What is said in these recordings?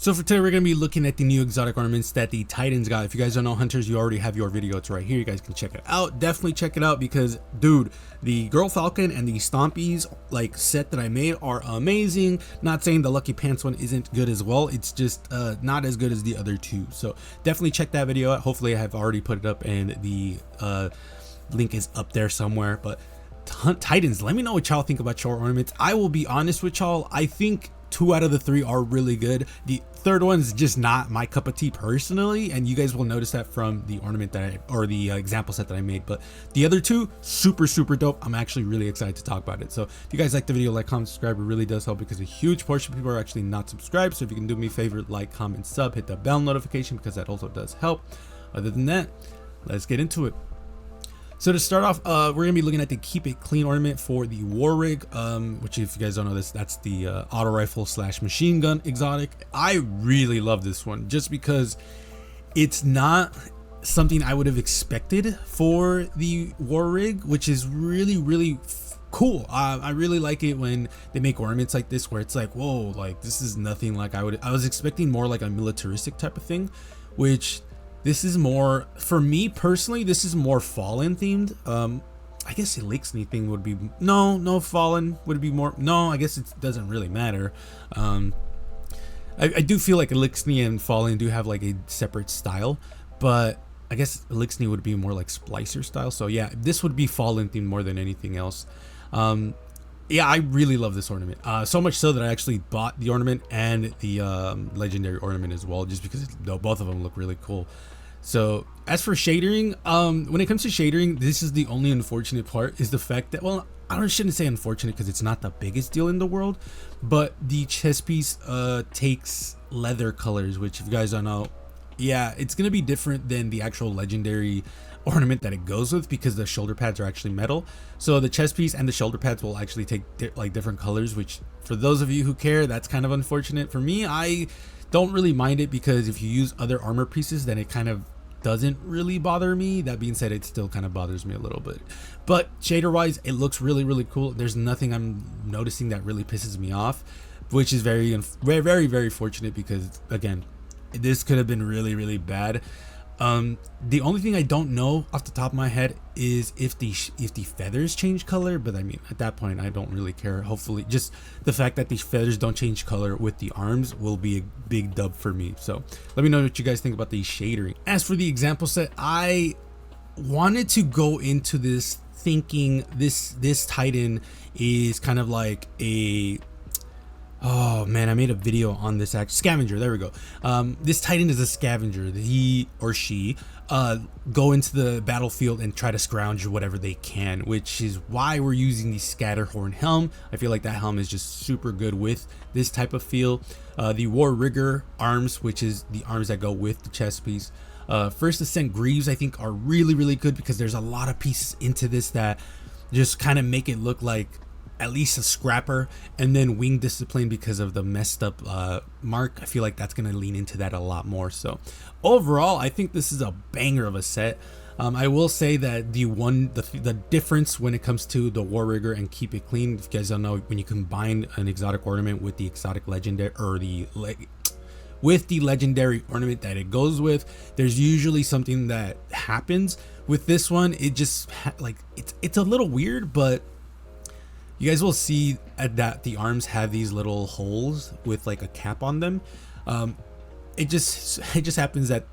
So for today, we're going to be looking at the new exotic ornaments that the Titans got. If you guys don't know Hunters, you already have your video. It's right here. You guys can check it out. Definitely check it out because, dude, the Girl Falcon and the Stompies like set that I made are amazing. Not saying the Lucky Pants one isn't good as well. It's just not as good as the other two. So definitely check that video out. Hopefully I have already put it up and the link is up there somewhere. But Titans, let me know what y'all think about your ornaments. I will be honest with y'all. I think 2 out of the 3 are really good. The third one is just not my cup of tea personally, and you guys will notice that from the ornament that or the example set that I made. But the other 2, super dope. I'm actually really excited to talk about it. So if you guys like the video, like, comment, subscribe. It really does help because a huge portion of people are actually not subscribed. So if you can do me a favor, like, comment, sub, hit the bell notification because that also does help. Other than that, let's get into it. So to start off, we're gonna be looking at the Keep It Clean ornament for the War Rig, which, if you guys don't know this, that's the auto rifle / machine gun exotic. I really love this one just because it's not something I would have expected for the War Rig, which is really cool. I really like it when they make ornaments like this where it's like, whoa, like this is nothing like I was expecting more like a militaristic type of thing, which this is more, for me personally, this is more Fallen themed. I guess Elixir thing would be, no, Fallen would be more, no, I guess it doesn't really matter. I do feel like Elixir and Fallen do have like a separate style, but I guess Elixir would be more like Splicer style. So yeah, this would be Fallen themed more than anything else. Yeah, I really love this ornament, so much so that I actually bought the ornament and the legendary ornament as well, just because both of them look really cool. So as for shadering, when it comes to shadering, this is the only unfortunate part, is the fact that, well, I shouldn't say unfortunate because it's not the biggest deal in the world, but the chest piece takes leather colors, which, if you guys don't know, yeah, it's gonna be different than the actual legendary ornament that it goes with because the shoulder pads are actually metal. So the chest piece and the shoulder pads will actually take like different colors, which for those of you who care, that's kind of unfortunate. For me, I don't really mind it because if you use other armor pieces, then it kind of doesn't really bother me. That being said, it still kind of bothers me a little bit, but shader wise, it looks really cool. There's nothing I'm noticing that really pisses me off, which is very fortunate because, again, this could have been really bad. The only thing I don't know off the top of my head is if the feathers change color, but I mean, at that point I don't really care. Hopefully just the fact that these feathers don't change color with the arms will be a big dub for me. So let me know what you guys think about the shadering. As for the example set, I wanted to go into this thinking this Titan is kind of like a, oh man, I made a video on this scavenger. There we go. This Titan is a scavenger. He or she go into the battlefield and try to scrounge whatever they can, which is why we're using the Scatterhorn helm. I feel like that helm is just super good with this type of feel. The War Rigger arms, which is the arms that go with the chest piece. First Ascent Greaves, I think, are really good because there's a lot of pieces into this that just kind of make it look like at least a scrapper. And then Wing Discipline, because of the messed up mark, I feel like that's going to lean into that a lot more. So overall, I think this is a banger of a set. I will say that the difference when it comes to the War Rigger and Keep It Clean, if you guys don't know, when you combine an exotic ornament with the exotic legendary, or with the legendary ornament that it goes with, there's usually something that happens. With this one, it just like it's a little weird, but you guys will see that the arms have these little holes with like a cap on them. It just happens that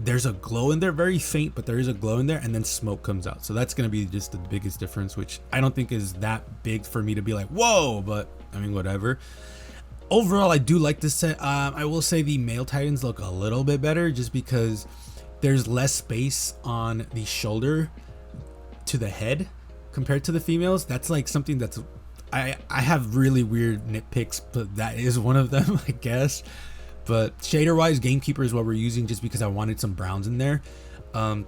there's a glow in there, very faint, but there is a glow in there, and then smoke comes out. So that's gonna be just the biggest difference, which I don't think is that big for me to be like, whoa, but I mean, whatever. Overall, I do like this set. I will say the male Titans look a little bit better just because there's less space on the shoulder to the head compared to the females. That's like something that's, I have really weird nitpicks, but that is one of them, I guess. But shader wise, Gamekeeper is what we're using just because I wanted some browns in there. And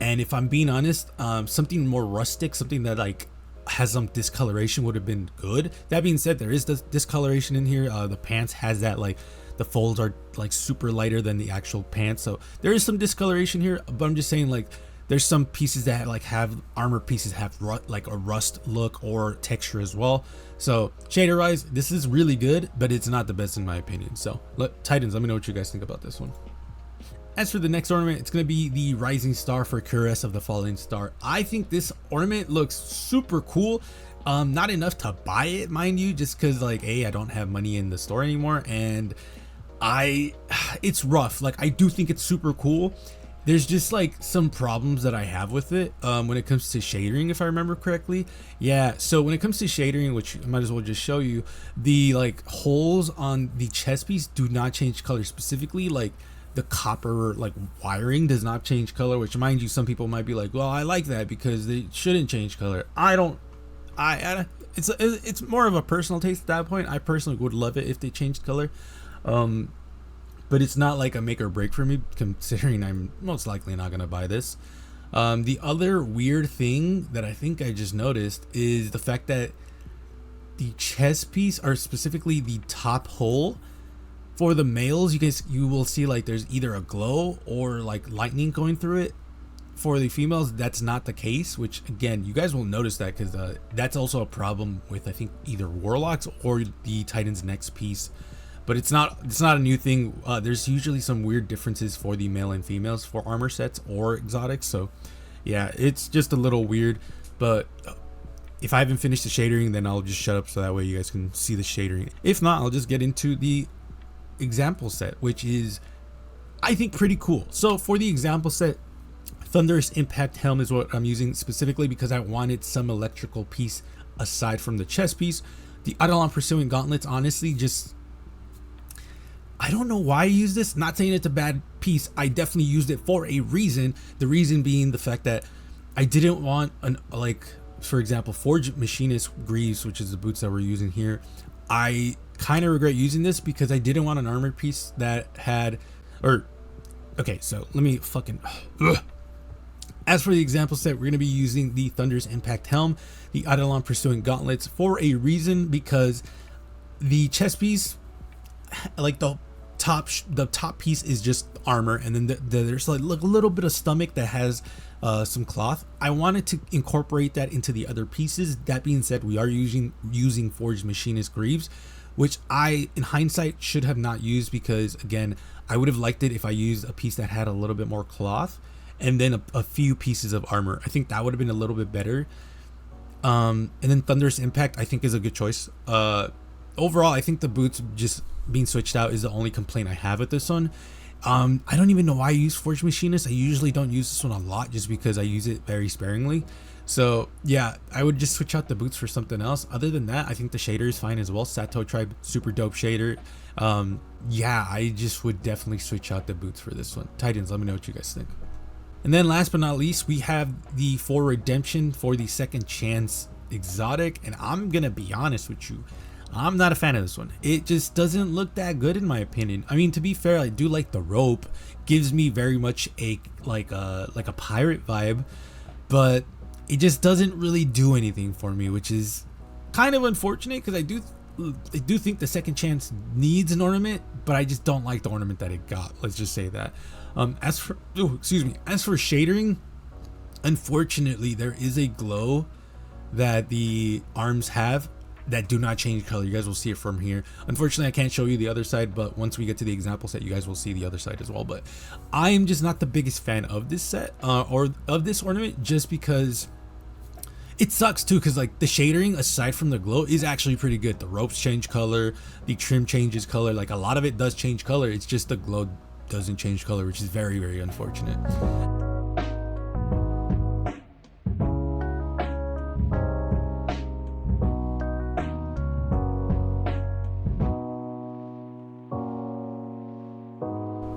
if I'm being honest, something more rustic, something that like has some discoloration would have been good. That being said, there is this discoloration in here. The pants has that, like the folds are like super lighter than the actual pants, so there is some discoloration here. But I'm just saying, like, There's some pieces that like have armor pieces have like a rust look or texture as well. So shader wise, this is really good, but it's not the best in my opinion. So Titans, let me know what you guys think about this one. As for the next ornament, it's going to be the Rising Star for Cuirass of the Fallen Star. I think this ornament looks super cool. Not enough to buy it, mind you, just because like I don't have money in the store anymore, and it's rough. Like I do think it's super cool. There's just like some problems that I have with it when it comes to shadering, if I remember correctly. Yeah, so when it comes to shadering, which I might as well just show you, the like holes on the chest piece do not change color. Specifically, like the copper like wiring does not change color, which mind you, some people might be like, well, I like that because they shouldn't change color. It's more of a personal taste at that point. I personally would love it if they changed color, but it's not like a make or break for me, considering I'm most likely not gonna buy this. The other weird thing that I think I just noticed is the fact that the chest piece, or specifically the top hole, for the males, you will see like there's either a glow or like lightning going through it. For the females, that's not the case, which again, you guys will notice that because that's also a problem with I think either warlocks or the Titan's next piece. But it's not a new thing. There's usually some weird differences for the male and females for armor sets or exotics. So yeah, it's just a little weird. But if I haven't finished the shadering, then I'll just shut up so that way you guys can see the shadering. If not, I'll just get into the example set, which is I think pretty cool. So for the example set, Thunderous Impact Helm is what I'm using specifically because I wanted some electrical piece aside from the chest piece. The Eidolon Pursuing Gauntlets, honestly, just I don't know why I use this. Not saying it's a bad piece. I definitely used it for a reason. The reason being the fact that I didn't want for example, Forged Machinist Greaves, which is the boots that we're using here. I kind of regret using this because I didn't want an armor piece that had, okay, so let me fucking, As for the example set, we're going to be using the Thunderous Impact Helm, the Eidolon Pursuing Gauntlets, for a reason, because the chest piece, like the top piece is just armor, and then there's like a little bit of stomach that has some cloth. I wanted to incorporate that into the other pieces. That being said, we are using Forged Machinist Greaves, which I, in hindsight, should have not used because, again, I would have liked it if I used a piece that had a little bit more cloth and then a few pieces of armor. I think that would have been a little bit better. And then Thunderous Impact, I think, is a good choice. Overall, I think the boots just being switched out is the only complaint I have with this one. I don't even know why I use Forged Machinist. I usually don't use this one a lot just because I use it very sparingly. So yeah, I would just switch out the boots for something else. Other than that, I think the shader is fine as well. Sato Tribe, super dope shader. Yeah, I just would definitely switch out the boots for this one. Titans, let me know what you guys think. And then last but not least, we have the For Redemption for the Second Chance exotic, and I'm gonna be honest with you, I'm not a fan of this one. It just doesn't look that good in my opinion. I mean, to be fair, I do like the rope. Gives me very much a like a pirate vibe, but it just doesn't really do anything for me, which is kind of unfortunate because I do think the Second Chance needs an ornament, but I just don't like the ornament that it got. Let's just say that. As for shadering, unfortunately, there is a glow that the arms have that do not change color. You guys will see it from here. Unfortunately, I can't show you the other side, but once we get to the example set, you guys will see the other side as well. But I am just not the biggest fan of this set or of this ornament, just because it sucks too, because like the shadering aside from the glow is actually pretty good. The ropes change color, the trim changes color, like a lot of it does change color. It's just the glow doesn't change color, which is very, very unfortunate.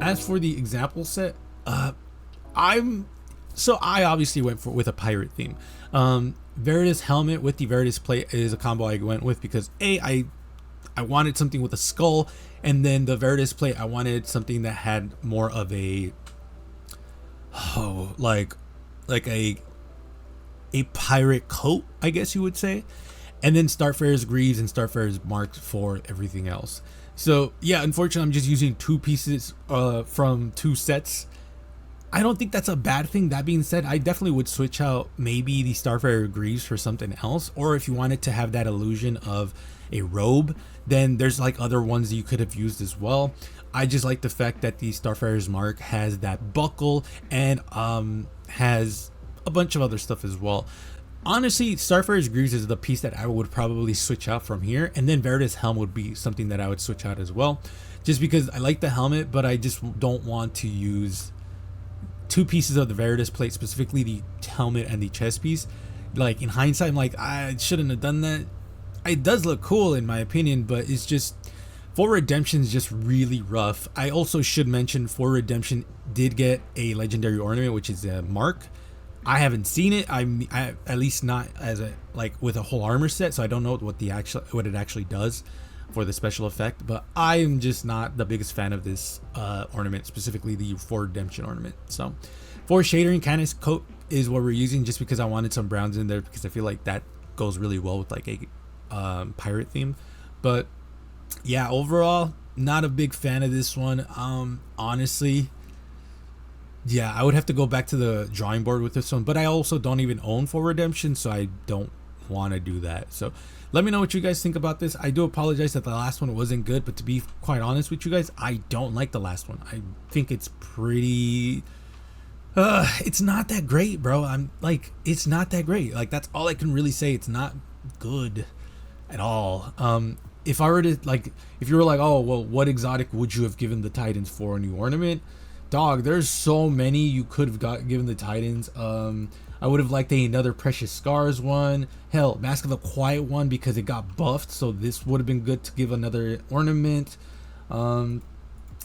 As for the example set, I obviously went with a pirate theme. Veritas helmet with the Veritas plate is a combo I went with because I wanted something with a skull, and then the Veritas plate, I wanted something that had more of a like a pirate coat, I guess you would say, and then Starfarer's Greaves and Starfarer's Marks for everything else. So yeah, unfortunately, I'm just using two pieces from two sets. I don't think that's a bad thing. That being said, I definitely would switch out maybe the Starfire Greaves for something else, or if you wanted to have that illusion of a robe, then there's like other ones that you could have used as well. I just like the fact that the Starfire's Mark has that buckle and has a bunch of other stuff as well. Honestly, Starfire's Greaves is the piece that I would probably switch out from here, and then Veritas helm would be something that I would switch out as well, just because I like the helmet, but I just don't want to use two pieces of the Veritas plate, specifically the helmet and the chest piece. Like in hindsight, I'm like, I shouldn't have done that. It does look cool in my opinion, but it's just, For Redemption is just really rough. I also should mention For Redemption did get a legendary ornament, which is a mark. I haven't seen it. I at least not as a like with a whole armor set, so I don't know what it actually does for the special effect. But I'm just not the biggest fan of this ornament, specifically the For Redemption ornament. So for shadering, Canis coat is what we're using, just because I wanted some browns in there, because I feel like that goes really well with like a pirate theme. But yeah, overall, not a big fan of this one. Honestly, yeah, I would have to go back to the drawing board with this one, but I also don't even own For Redemption, so I don't want to do that. So let me know what you guys think about this. I do apologize that the last one wasn't good, but to be quite honest with you guys, I don't like the last one. I think it's pretty it's not that great, bro. I'm like, it's not that great. Like, that's all I can really say. It's not good at all. If I were to like, if you were like, oh well, what exotic would you have given the Titans for a new ornament? Dog, there's so many you could have given the Titans. I would have liked another Precious Scars one. Hell, Mask of the Quiet one, because it got buffed, so this would have been good to give another ornament.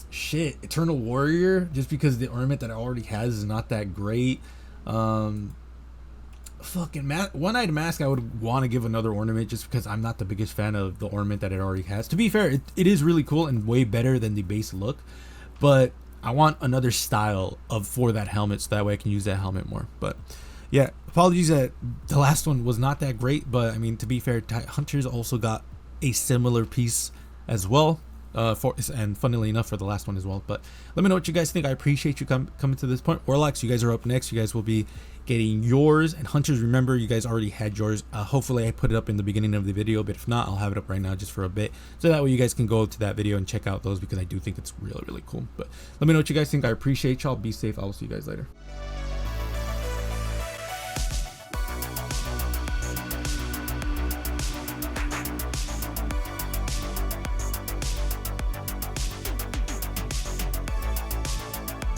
Shit, Eternal Warrior, just because the ornament that it already has is not that great. Fucking One-Eyed Mask, I would want to give another ornament, just because I'm not the biggest fan of the ornament that it already has. To be fair, it is really cool and way better than the base look, but I want another style for that helmet, so that way I can use that helmet more. But yeah, apologies that the last one was not that great, but I mean, to be fair, Hunters also got a similar piece as well, and funnily enough for the last one as well. But let me know what you guys think. I appreciate you coming to this point. Warlocks, you guys are up next. You guys will be getting yours, and Hunters, remember, you guys already had yours. Hopefully I put it up in the beginning of the video, but if not, I'll have it up right now just for a bit, so that way you guys can go to that video and check out those, because I do think it's really, really cool. But let me know what you guys think. I appreciate y'all. Be safe. I will see you guys later.